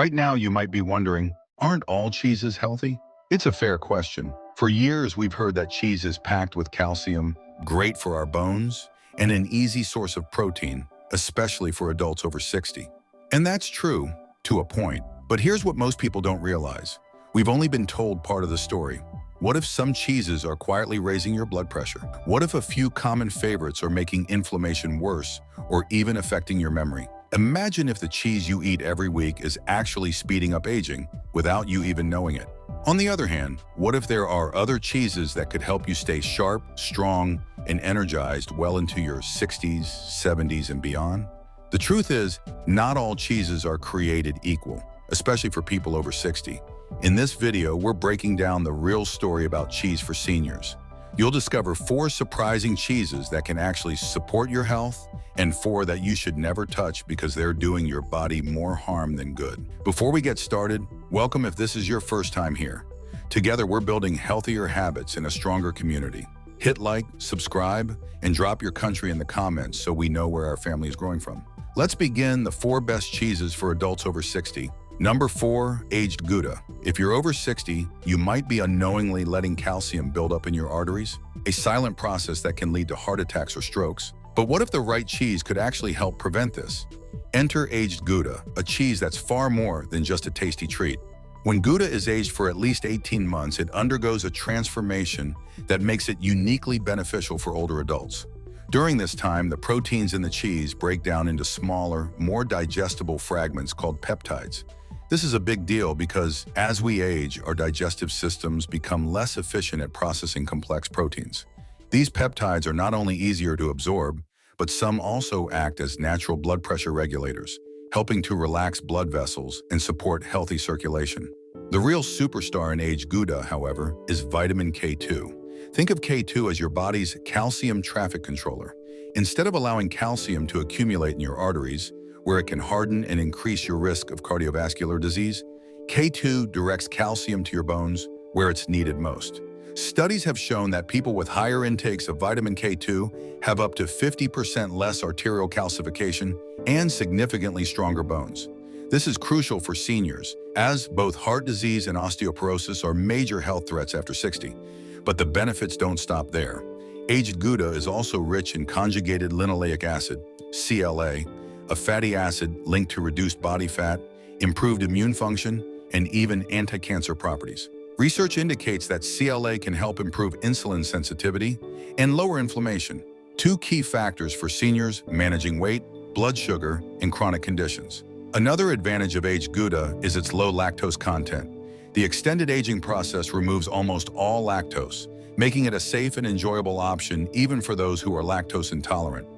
Right now, you might be wondering, aren't all cheeses healthy? It's a fair question. For years, we've heard that cheese is packed with calcium, great for our bones, and an easy source of protein, especially for adults over 60. And that's true, to a point. But here's what most people don't realize. We've only been told part of the story. What if some cheeses are quietly raising your blood pressure? What if a few common favorites are making inflammation worse or even affecting your memory? Imagine if the cheese you eat every week is actually speeding up aging without you even knowing it. On the other hand, what if there are other cheeses that could help you stay sharp, strong, and energized well into your 60s, 70s, and beyond? The truth is, not all cheeses are created equal, especially for people over 60. In this video, we're breaking down the real story about cheese for seniors. You'll discover 4 surprising cheeses that can actually support your health and 4 that you should never touch because they're doing your body more harm than good. Before we get started, welcome if this is your first time here. Together, we're building healthier habits in a stronger community. Hit like, subscribe, and drop your country in the comments so we know where our family is growing from. Let's begin the 4 best cheeses for adults over 60. Number 4, aged Gouda. If you're over 60, you might be unknowingly letting calcium build up in your arteries, a silent process that can lead to heart attacks or strokes. But what if the right cheese could actually help prevent this? Enter aged Gouda, a cheese that's far more than just a tasty treat. When Gouda is aged for at least 18 months, it undergoes a transformation that makes it uniquely beneficial for older adults. During this time, the proteins in the cheese break down into smaller, more digestible fragments called peptides. This is a big deal because as we age, our digestive systems become less efficient at processing complex proteins. These peptides are not only easier to absorb, but some also act as natural blood pressure regulators, helping to relax blood vessels and support healthy circulation. The real superstar in aged Gouda, however, is vitamin K2. Think of K2 as your body's calcium traffic controller. Instead of allowing calcium to accumulate in your arteries, where it can harden and increase your risk of cardiovascular disease, K2 directs calcium to your bones where it's needed most. Studies have shown that people with higher intakes of vitamin K2 have up to 50% less arterial calcification and significantly stronger bones. This is crucial for seniors, as both heart disease and osteoporosis are major health threats after 60. But the benefits don't stop there. Aged Gouda is also rich in conjugated linoleic acid, CLA, a fatty acid linked to reduced body fat, improved immune function, and even anti-cancer properties. Research indicates that CLA can help improve insulin sensitivity and lower inflammation, 2 key factors for seniors managing weight, blood sugar, and chronic conditions. Another advantage of aged Gouda is its low lactose content. The extended aging process removes almost all lactose, making it a safe and enjoyable option even for those who are lactose intolerant.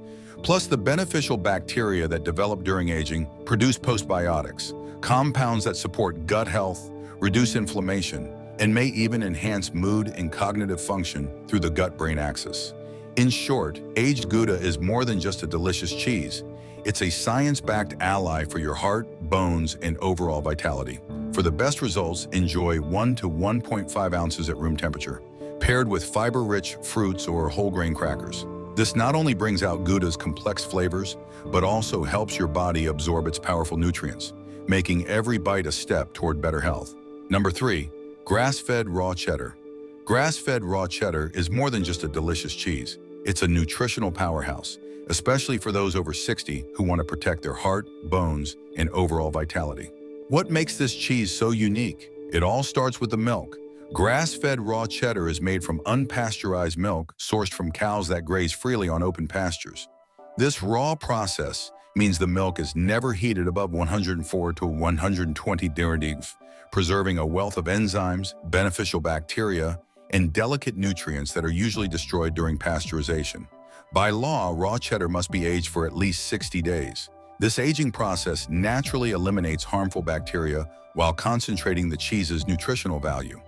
Plus, the beneficial bacteria that develop during aging produce postbiotics, compounds that support gut health, reduce inflammation, and may even enhance mood and cognitive function through the gut-brain axis. In short, aged Gouda is more than just a delicious cheese. It's a science-backed ally for your heart, bones, and overall vitality. For the best results, enjoy 1 to 1.5 ounces at room temperature, paired with fiber-rich fruits or whole grain crackers. This not only brings out Gouda's complex flavors, but also helps your body absorb its powerful nutrients, making every bite a step toward better health. Number 3, grass-fed raw cheddar. Grass-fed raw cheddar is more than just a delicious cheese. It's a nutritional powerhouse, especially for those over 60 who want to protect their heart, bones, and overall vitality. What makes this cheese so unique? It all starts with the milk. Grass-fed raw cheddar is made from unpasteurized milk sourced from cows that graze freely on open pastures. This raw process means the milk is never heated above 104 to 120 degrees, preserving a wealth of enzymes, beneficial bacteria, and delicate nutrients that are usually destroyed during pasteurization. By law, raw cheddar must be aged for at least 60 days. This aging process naturally eliminates harmful bacteria while concentrating the cheese's nutritional value.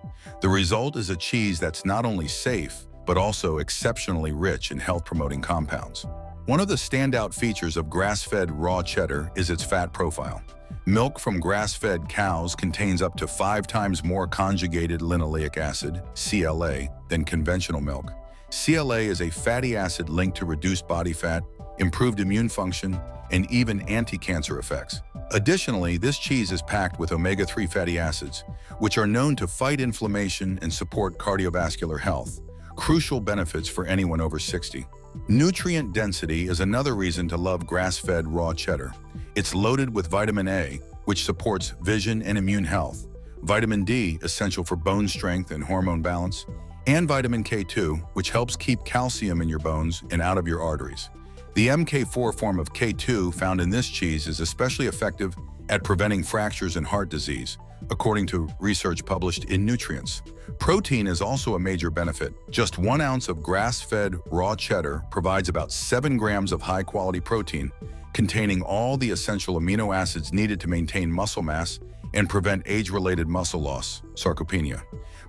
The result is a cheese that's not only safe, but also exceptionally rich in health-promoting compounds. One of the standout features of grass-fed raw cheddar is its fat profile. Milk from grass-fed cows contains up to 5 times more conjugated linoleic acid, CLA, than conventional milk. CLA is a fatty acid linked to reduced body fat, improved immune function, and even anti-cancer effects. Additionally, this cheese is packed with omega-3 fatty acids, which are known to fight inflammation and support cardiovascular health, crucial benefits for anyone over 60. Nutrient density is another reason to love grass-fed raw cheddar. It's loaded with vitamin A, which supports vision and immune health, vitamin D, essential for bone strength and hormone balance, and vitamin K2, which helps keep calcium in your bones and out of your arteries. The MK4 form of K2 found in this cheese is especially effective at preventing fractures and heart disease, according to research published in Nutrients. Protein is also a major benefit. Just 1 ounce of grass-fed raw cheddar provides about 7 grams of high-quality protein, containing all the essential amino acids needed to maintain muscle mass and prevent age-related muscle loss, sarcopenia.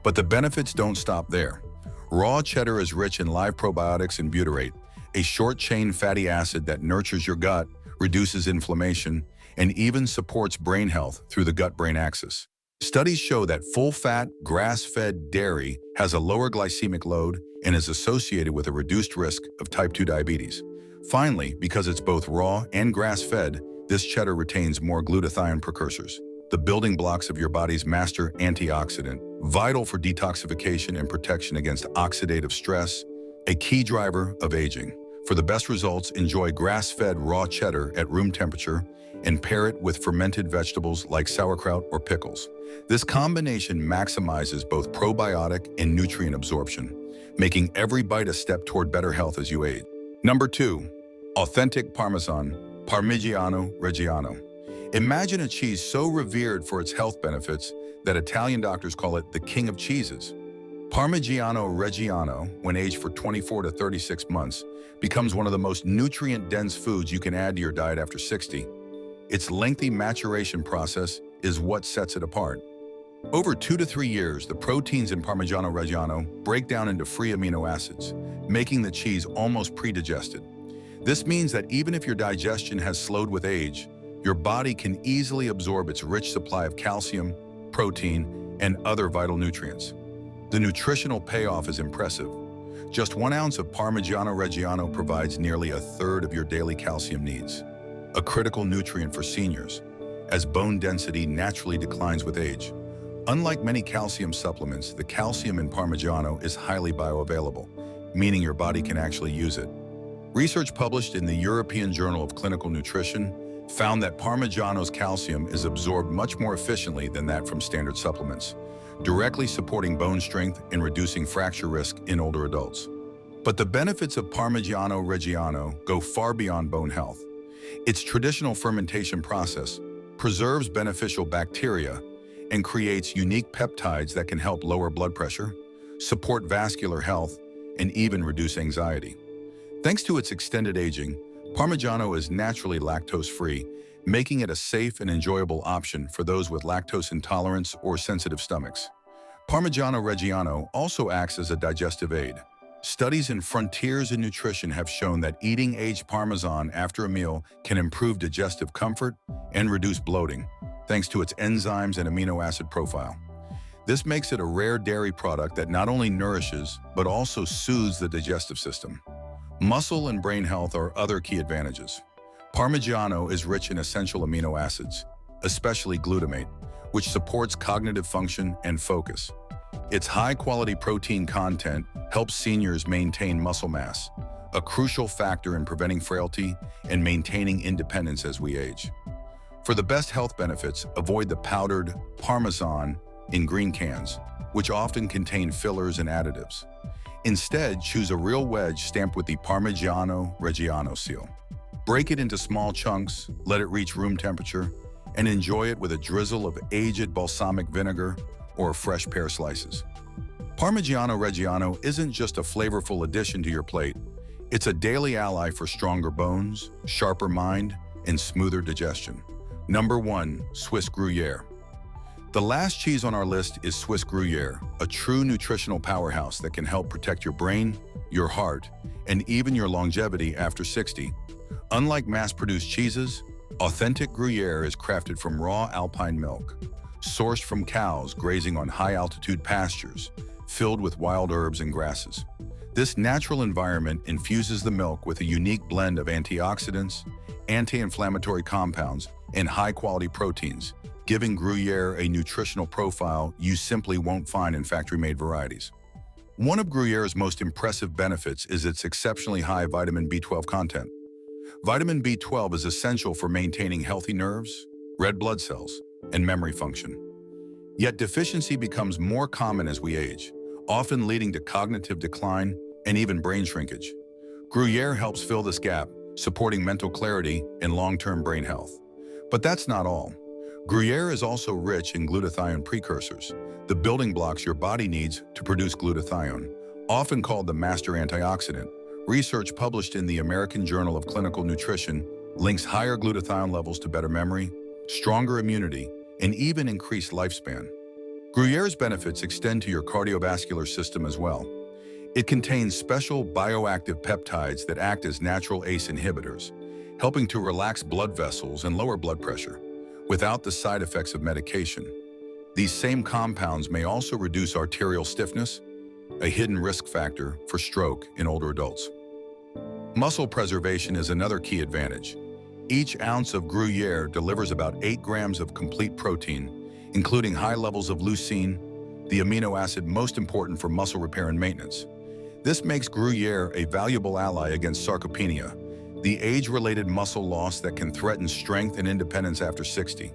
But the benefits don't stop there. Raw cheddar is rich in live probiotics and butyrate, a short-chain fatty acid that nurtures your gut, reduces inflammation, and even supports brain health through the gut-brain axis. Studies show that full-fat, grass-fed dairy has a lower glycemic load and is associated with a reduced risk of type 2 diabetes. Finally, because it's both raw and grass-fed, this cheddar retains more glutathione precursors, the building blocks of your body's master antioxidant, vital for detoxification and protection against oxidative stress, a key driver of aging. For the best results, enjoy grass-fed raw cheddar at room temperature and pair it with fermented vegetables like sauerkraut or pickles. This combination maximizes both probiotic and nutrient absorption, making every bite a step toward better health as you age. Number 2, authentic Parmesan, Parmigiano Reggiano. Imagine a cheese so revered for its health benefits that Italian doctors call it the king of cheeses. Parmigiano Reggiano, when aged for 24 to 36 months, becomes one of the most nutrient-dense foods you can add to your diet after 60. Its lengthy maturation process is what sets it apart. Over 2 to 3 years, the proteins in Parmigiano Reggiano break down into free amino acids, making the cheese almost pre-digested. This means that even if your digestion has slowed with age, your body can easily absorb its rich supply of calcium, protein, and other vital nutrients. The nutritional payoff is impressive. Just 1 ounce of Parmigiano Reggiano provides nearly a third of your daily calcium needs, a critical nutrient for seniors, as bone density naturally declines with age. Unlike many calcium supplements, the calcium in Parmigiano is highly bioavailable, meaning your body can actually use it. Research published in the European Journal of Clinical Nutrition found that Parmigiano's calcium is absorbed much more efficiently than that from standard supplements, directly supporting bone strength and reducing fracture risk in older adults. But the benefits of Parmigiano Reggiano go far beyond bone health. Its traditional fermentation process preserves beneficial bacteria and creates unique peptides that can help lower blood pressure, support vascular health, and even reduce anxiety. Thanks to its extended aging, Parmigiano is naturally lactose-free, making it a safe and enjoyable option for those with lactose intolerance or sensitive stomachs. Parmigiano Reggiano also acts as a digestive aid. Studies in Frontiers in Nutrition have shown that eating aged Parmesan after a meal can improve digestive comfort and reduce bloating, thanks to its enzymes and amino acid profile. This makes it a rare dairy product that not only nourishes, but also soothes the digestive system. Muscle and brain health are other key advantages. Parmigiano is rich in essential amino acids, especially glutamate, which supports cognitive function and focus. Its high-quality protein content helps seniors maintain muscle mass, a crucial factor in preventing frailty and maintaining independence as we age. For the best health benefits, avoid the powdered Parmesan in green cans, which often contain fillers and additives. Instead, choose a real wedge stamped with the Parmigiano Reggiano seal. Break it into small chunks, let it reach room temperature, and enjoy it with a drizzle of aged balsamic vinegar or fresh pear slices. Parmigiano Reggiano isn't just a flavorful addition to your plate. It's a daily ally for stronger bones, sharper mind, and smoother digestion. Number 1, Swiss Gruyere. The last cheese on our list is Swiss Gruyere, a true nutritional powerhouse that can help protect your brain, your heart, and even your longevity after 60. Unlike mass-produced cheeses, authentic Gruyere is crafted from raw alpine milk, sourced from cows grazing on high-altitude pastures, filled with wild herbs and grasses. This natural environment infuses the milk with a unique blend of antioxidants, anti-inflammatory compounds, and high-quality proteins, giving Gruyere a nutritional profile you simply won't find in factory-made varieties. One of Gruyere's most impressive benefits is its exceptionally high vitamin B12 content. Vitamin B12 is essential for maintaining healthy nerves, red blood cells, and memory function. Yet deficiency becomes more common as we age, often leading to cognitive decline and even brain shrinkage. Gruyere helps fill this gap, supporting mental clarity and long-term brain health. But that's not all. Gruyere is also rich in glutathione precursors, the building blocks your body needs to produce glutathione, often called the master antioxidant. Research published in the American Journal of Clinical Nutrition links higher glutathione levels to better memory, stronger immunity, and even increased lifespan. Gruyere's benefits extend to your cardiovascular system as well. It contains special bioactive peptides that act as natural ACE inhibitors, helping to relax blood vessels and lower blood pressure, without the side effects of medication. These same compounds may also reduce arterial stiffness, a hidden risk factor for stroke in older adults. Muscle preservation is another key advantage. Each ounce of Gruyere delivers about 8 grams of complete protein, including high levels of leucine, the amino acid most important for muscle repair and maintenance. This makes Gruyere a valuable ally against sarcopenia, the age-related muscle loss that can threaten strength and independence after 60.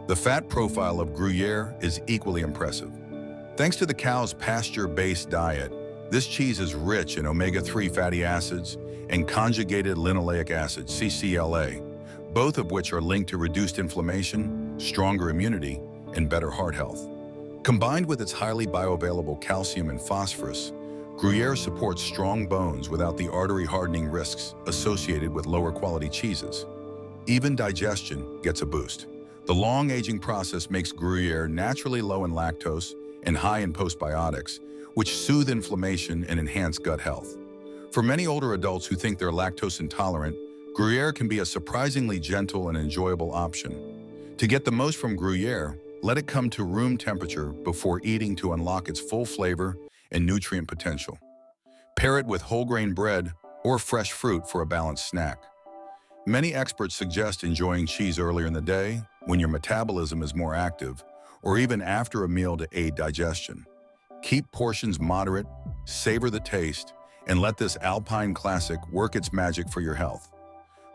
The fat profile of Gruyere is equally impressive. Thanks to the cow's pasture-based diet, this cheese is rich in omega-3 fatty acids and conjugated linoleic acid, CCLA, both of which are linked to reduced inflammation, stronger immunity, and better heart health. Combined with its highly bioavailable calcium and phosphorus, Gruyere supports strong bones without the artery-hardening risks associated with lower-quality cheeses. Even digestion gets a boost. The long aging process makes Gruyere naturally low in lactose and high in postbiotics, which soothe inflammation and enhance gut health. For many older adults who think they're lactose intolerant, Gruyere can be a surprisingly gentle and enjoyable option. To get the most from Gruyere, let it come to room temperature before eating to unlock its full flavor and nutrient potential. Pair it with whole grain bread or fresh fruit for a balanced snack. Many experts suggest enjoying cheese earlier in the day, when your metabolism is more active, or even after a meal to aid digestion. Keep portions moderate, savor the taste, and let this Alpine classic work its magic for your health.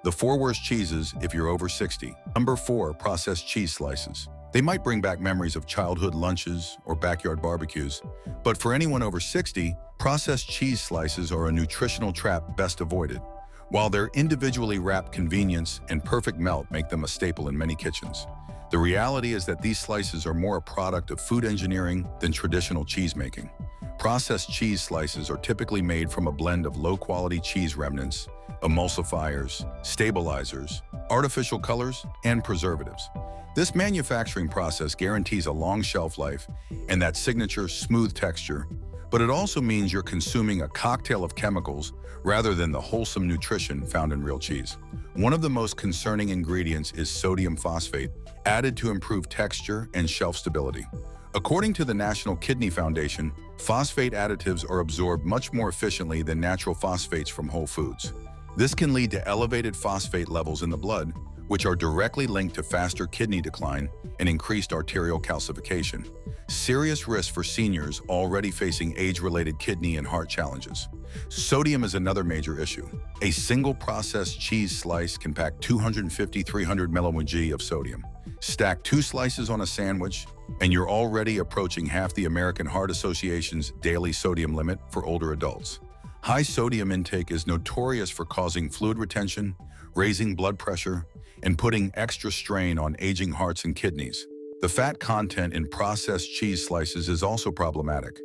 The 4 worst cheeses if you're over 60. Number 4, processed cheese slices. They might bring back memories of childhood lunches or backyard barbecues, but for anyone over 60, processed cheese slices are a nutritional trap best avoided. While their individually wrapped convenience and perfect melt make them a staple in many kitchens, the reality is that these slices are more a product of food engineering than traditional cheese making. Processed cheese slices are typically made from a blend of low-quality cheese remnants, emulsifiers, stabilizers, artificial colors, and preservatives. This manufacturing process guarantees a long shelf life and that signature smooth texture, but it also means you're consuming a cocktail of chemicals rather than the wholesome nutrition found in real cheese. One of the most concerning ingredients is sodium phosphate, added to improve texture and shelf stability. According to the National Kidney Foundation, phosphate additives are absorbed much more efficiently than natural phosphates from whole foods. This can lead to elevated phosphate levels in the blood, which are directly linked to faster kidney decline and increased arterial calcification. Serious risk for seniors already facing age-related kidney and heart challenges. Sodium is another major issue. A single processed cheese slice can pack 250-300 mg of sodium. Stack 2 slices on a sandwich, and you're already approaching half the American Heart Association's daily sodium limit for older adults. High sodium intake is notorious for causing fluid retention, raising blood pressure, and putting extra strain on aging hearts and kidneys. The fat content in processed cheese slices is also problematic.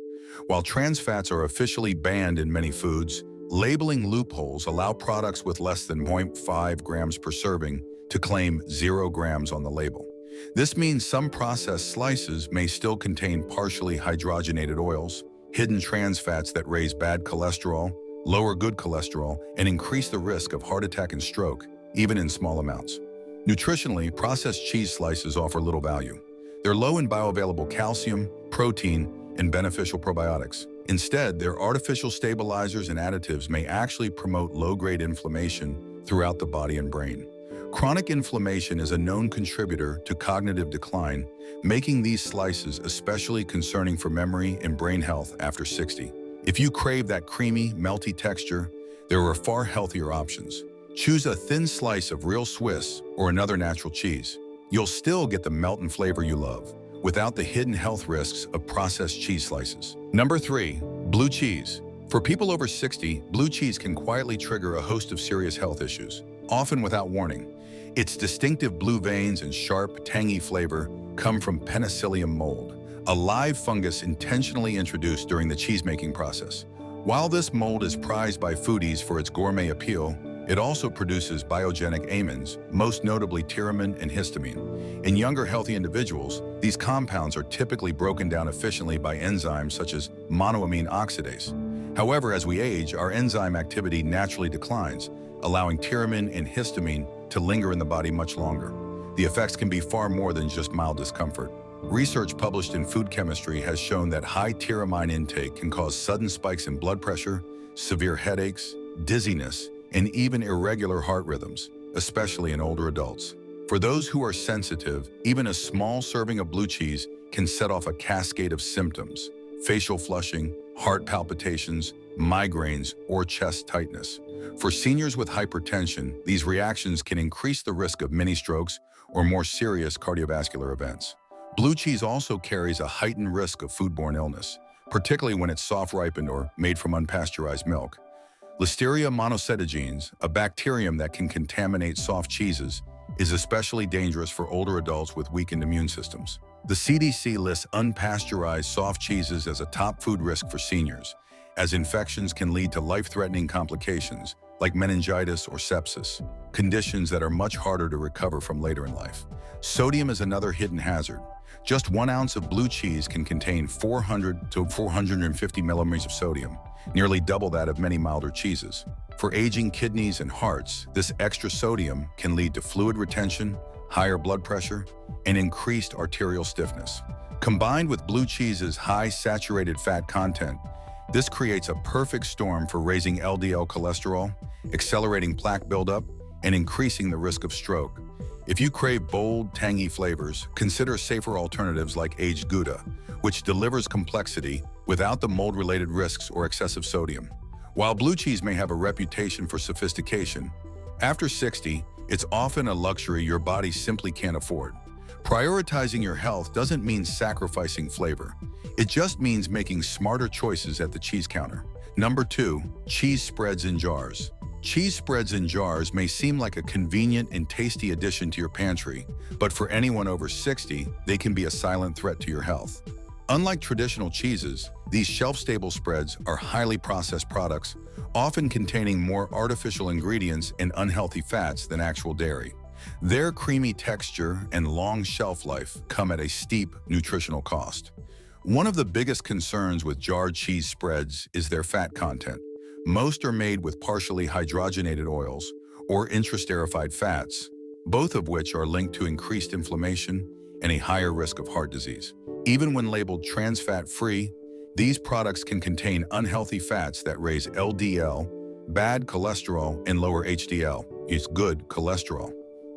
While trans fats are officially banned in many foods, labeling loopholes allow products with less than 0.5 grams per serving to claim 0 grams on the label. This means some processed slices may still contain partially hydrogenated oils, hidden trans fats that raise bad cholesterol, lower good cholesterol, and increase the risk of heart attack and stroke, even in small amounts. Nutritionally, processed cheese slices offer little value. They're low in bioavailable calcium, protein, and beneficial probiotics. Instead, their artificial stabilizers and additives may actually promote low-grade inflammation throughout the body and brain. Chronic inflammation is a known contributor to cognitive decline, making these slices especially concerning for memory and brain health after 60. If you crave that creamy, melty texture, there are far healthier options. Choose a thin slice of real Swiss or another natural cheese. You'll still get the melt and flavor you love, without the hidden health risks of processed cheese slices. Number 3. Blue cheese. For people over 60, blue cheese can quietly trigger a host of serious health issues, often without warning. Its distinctive blue veins and sharp, tangy flavor come from Penicillium mold, a live fungus intentionally introduced during the cheesemaking process. While this mold is prized by foodies for its gourmet appeal, it also produces biogenic amines, most notably tyramine and histamine. In younger, healthy individuals, these compounds are typically broken down efficiently by enzymes such as monoamine oxidase. However, as we age, our enzyme activity naturally declines, allowing tyramine and histamine to linger in the body much longer. The effects can be far more than just mild discomfort. Research published in Food Chemistry has shown that high tyramine intake can cause sudden spikes in blood pressure, severe headaches, dizziness, and even irregular heart rhythms, especially in older adults. For those who are sensitive, even a small serving of blue cheese can set off a cascade of symptoms: facial flushing, heart palpitations, migraines, or chest tightness. For seniors with hypertension, these reactions can increase the risk of mini strokes or more serious cardiovascular events. Blue cheese also carries a heightened risk of foodborne illness, particularly when it's soft-ripened or made from unpasteurized milk. Listeria monocytogenes, a bacterium that can contaminate soft cheeses, is especially dangerous for older adults with weakened immune systems. The CDC lists unpasteurized soft cheeses as a top food risk for seniors, as infections can lead to life-threatening complications like meningitis or sepsis, conditions that are much harder to recover from later in life. Sodium is another hidden hazard. Just 1 ounce of blue cheese can contain 400 to 450 milligrams of sodium, nearly double that of many milder cheeses. For aging kidneys and hearts, this extra sodium can lead to fluid retention, higher blood pressure, and increased arterial stiffness. Combined with blue cheese's high saturated fat content, this creates a perfect storm for raising LDL cholesterol, accelerating plaque buildup, and increasing the risk of stroke. If you crave bold, tangy flavors, consider safer alternatives like aged Gouda, which delivers complexity without the mold-related risks or excessive sodium. While blue cheese may have a reputation for sophistication, after 60, it's often a luxury your body simply can't afford. Prioritizing your health doesn't mean sacrificing flavor. It just means making smarter choices at the cheese counter. Number 2, cheese spreads in jars. Cheese spreads in jars may seem like a convenient and tasty addition to your pantry, but for anyone over 60, they can be a silent threat to your health. Unlike traditional cheeses, these shelf-stable spreads are highly processed products, often containing more artificial ingredients and unhealthy fats than actual dairy. Their creamy texture and long shelf life come at a steep nutritional cost. One of the biggest concerns with jarred cheese spreads is their fat content. Most are made with partially hydrogenated oils or intraesterified fats, both of which are linked to increased inflammation and a higher risk of heart disease. Even when labeled trans fat-free, these products can contain unhealthy fats that raise LDL, bad cholesterol, and lower HDL, it's good cholesterol.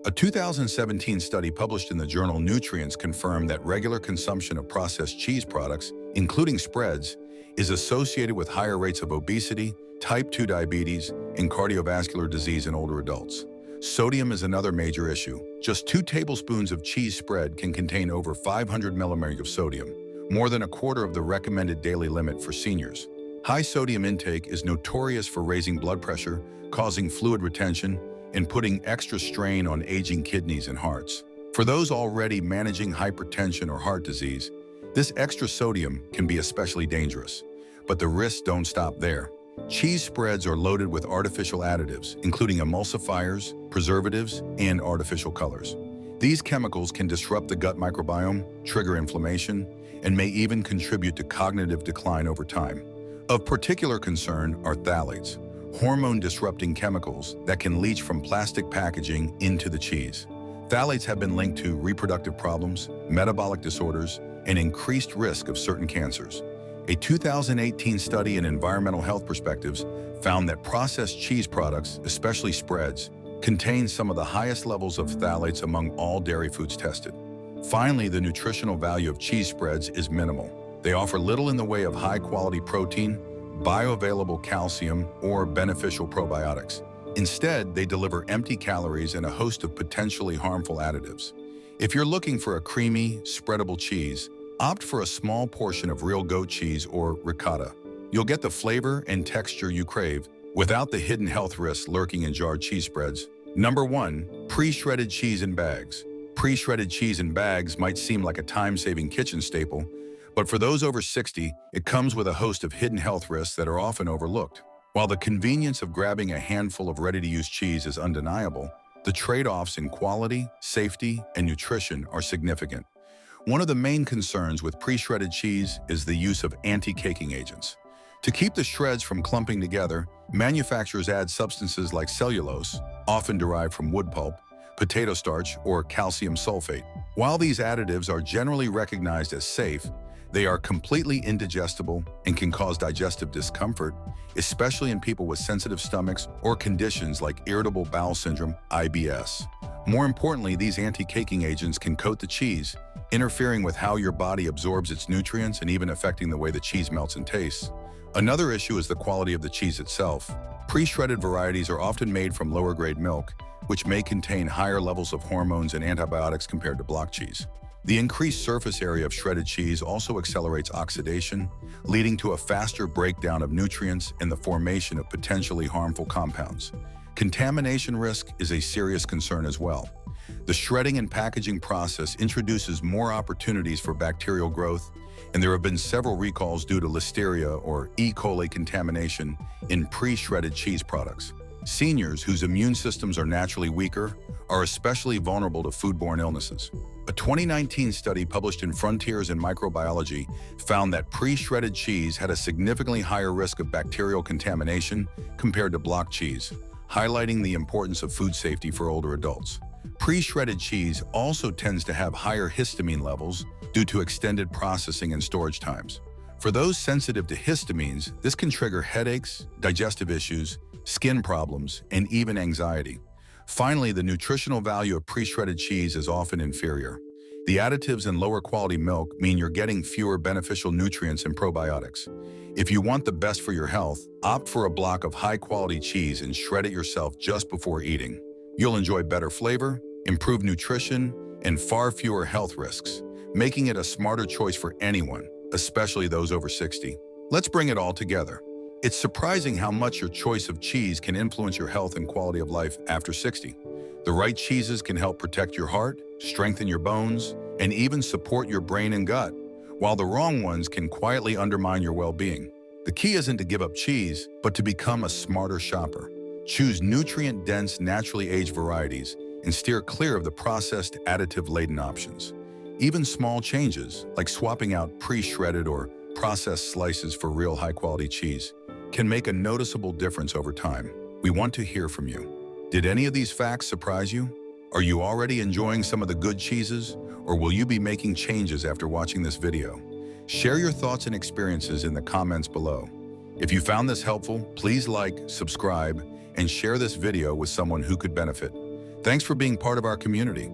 A 2017 study published in the journal Nutrients confirmed that regular consumption of processed cheese products, including spreads, is associated with higher rates of obesity, type 2 diabetes, and cardiovascular disease in older adults. Sodium is another major issue. Just 2 tablespoons of cheese spread can contain over 500 milligrams of sodium, more than a quarter of the recommended daily limit for seniors. High sodium intake is notorious for raising blood pressure, causing fluid retention, and putting extra strain on aging kidneys and hearts. For those already managing hypertension or heart disease, this extra sodium can be especially dangerous. But the risks don't stop there. Cheese spreads are loaded with artificial additives, including emulsifiers, preservatives, and artificial colors. These chemicals can disrupt the gut microbiome, trigger inflammation, and may even contribute to cognitive decline over time. Of particular concern are phthalates, hormone-disrupting chemicals that can leach from plastic packaging into the cheese. Phthalates have been linked to reproductive problems, metabolic disorders, and increased risk of certain cancers. A 2018 study in Environmental Health Perspectives found that processed cheese products, especially spreads, contains some of the highest levels of phthalates among all dairy foods tested. Finally, the nutritional value of cheese spreads is minimal. They offer little in the way of high-quality protein, bioavailable calcium, or beneficial probiotics. Instead, they deliver empty calories and a host of potentially harmful additives. If you're looking for a creamy, spreadable cheese, opt for a small portion of real goat cheese or ricotta. You'll get the flavor and texture you crave without the hidden health risks lurking in jarred cheese spreads. Number 1. Pre-shredded cheese in bags. Pre-shredded cheese in bags might seem like a time-saving kitchen staple, but for those over 60, it comes with a host of hidden health risks that are often overlooked. While the convenience of grabbing a handful of ready-to-use cheese is undeniable, the trade-offs in quality, safety, and nutrition are significant. One of the main concerns with pre-shredded cheese is the use of anti-caking agents. To keep the shreds from clumping together, manufacturers add substances like cellulose, often derived from wood pulp, potato starch, or calcium sulfate. While these additives are generally recognized as safe, they are completely indigestible and can cause digestive discomfort, especially in people with sensitive stomachs or conditions like irritable bowel syndrome, IBS. More importantly, these anti-caking agents can coat the cheese, interfering with how your body absorbs its nutrients and even affecting the way the cheese melts and tastes. Another issue is the quality of the cheese itself. Pre-shredded varieties are often made from lower-grade milk, which may contain higher levels of hormones and antibiotics compared to block cheese. The increased surface area of shredded cheese also accelerates oxidation, leading to a faster breakdown of nutrients and the formation of potentially harmful compounds. Contamination risk is a serious concern as well. The shredding and packaging process introduces more opportunities for bacterial growth, and there have been several recalls due to Listeria or E. coli contamination in pre-shredded cheese products. Seniors whose immune systems are naturally weaker are especially vulnerable to foodborne illnesses. A 2019 study published in Frontiers in Microbiology found that pre-shredded cheese had a significantly higher risk of bacterial contamination compared to block cheese, highlighting the importance of food safety for older adults. Pre-shredded cheese also tends to have higher histamine levels due to extended processing and storage times. For those sensitive to histamines, this can trigger headaches, digestive issues, skin problems, and even anxiety. Finally, the nutritional value of pre-shredded cheese is often inferior. The additives in lower quality milk mean you're getting fewer beneficial nutrients and probiotics. If you want the best for your health, opt for a block of high-quality cheese and shred it yourself just before eating. You'll enjoy better flavor, improved nutrition, and far fewer health risks, making it a smarter choice for anyone, especially those over 60. Let's bring it all together. It's surprising how much your choice of cheese can influence your health and quality of life after 60. The right cheeses can help protect your heart, strengthen your bones, and even support your brain and gut, while the wrong ones can quietly undermine your well-being. The key isn't to give up cheese, but to become a smarter shopper. Choose nutrient-dense, naturally aged varieties and steer clear of the processed, additive-laden options. Even small changes, like swapping out pre-shredded or processed slices for real high-quality cheese, can make a noticeable difference over time. We want to hear from you. Did any of these facts surprise you? Are you already enjoying some of the good cheeses, or will you be making changes after watching this video? Share your thoughts and experiences in the comments below. If you found this helpful, please like, subscribe, and share this video with someone who could benefit. Thanks for being part of our community.